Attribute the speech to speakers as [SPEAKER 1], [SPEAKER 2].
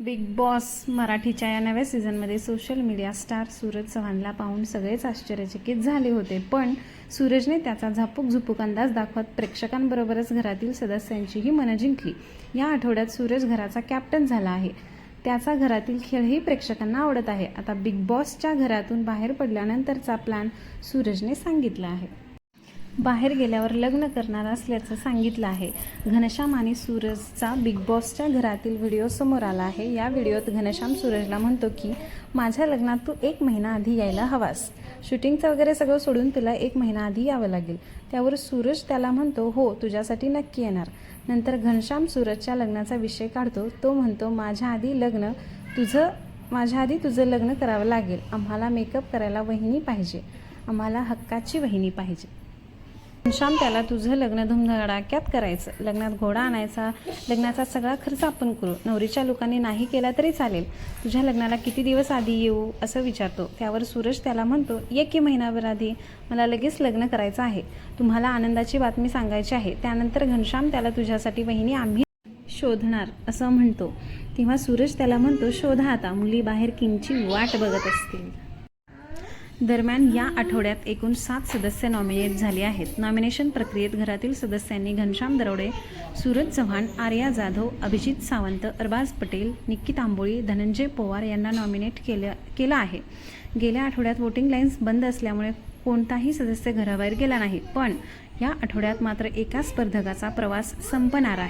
[SPEAKER 1] Big boss मराठीच्या या नव्या सीझनमध्ये सोशल मीडिया स्टार सूरज चव्हाणला पाहून सगळेच आश्चर्यचकित झाले होते. पण सूरजने त्याचा झापूक अंदाज दाखवत प्रेक्षकांबरोबरच घरातील सदस्यांचीही मनं जिंकली. या आठवड्यात सूरज घराचा कॅप्टन झाला आहे. त्याचा घरातील खेळही प्रेक्षकांना आवडत आहे. आता बिग बॉसच्या घरातून बाहेर पडल्यानंतरचा प्लॅन सूरजने सांगितला आहे. बाहेर गेल्यावर लग्न करणार असल्याचं सांगितलं आहे. घनश्याम आणि सूरजचा बिग बॉसच्या घरातील व्हिडिओ समोर आला आहे. या व्हिडिओत घनश्याम सूरजला म्हणतो की माझ्या लग्नात तू 1 महिना आधी यायला हवास. शूटिंगचं वगैरे सगळं सोडून तुला 1 महिना आधी यावं लागेल. त्यावर सूरज त्याला म्हणतो हो तुझ्यासाठी नक्की येणार. नंतर घनश्याम सूरजच्या लग्नाचा विषय काढतो. तो म्हणतो माझ्या आधी तुझं लग्न करावं लागेल. आम्हाला मेकअप करायला वहिनी पाहिजे. आम्हाला हक्काची वहिनी पाहिजे. घनश्याम त्याला तुझं लग्न धुमधडाक्यात करायचं. लग्नात घोडा आणायचा. लग्नाचा सगळा खर्च आपण करू. नवरीच्या लोकांनी नाही केला तरी चालेल. तुझ्या लग्नाला किती दिवस आधी येऊ असं विचारतो. त्यावर सूरज त्याला म्हणतो 1 महिनाभर आधी. मला लगेच लग्न करायचं आहे. तुम्हाला आनंदाची बातमी सांगायची आहे. त्यानंतर घनश्याम त्याला तुझ्यासाठी वहिनी आम्ही शोधणार असं म्हणतो. तेव्हा सूरज त्याला म्हणतो शोधा आता. मुली बाहेर किंगची वाट बघत असतील. दरम्यान या आठवड्यात एकूण 7 सदस्य नॉमिनेट झाले आहेत. नॉमिनेशन प्रक्रियेत घरातील सदस्यांनी घनश्याम दरोडे, सूरज चव्हाण, आर्या जाधव, अभिजित सावंत, अरबाज पटेल, निक्की तांबोळी, धनंजय पवार यांना नॉमिनेट केलं आहे. गेल्या आठवड्यात वोटिंग लाईन्स बंद असल्यामुळे कोणताही सदस्य घराबाहेर गेला नाही. पण या आठवड्यात मात्र एका स्पर्धकाचा प्रवास संपणार आहे.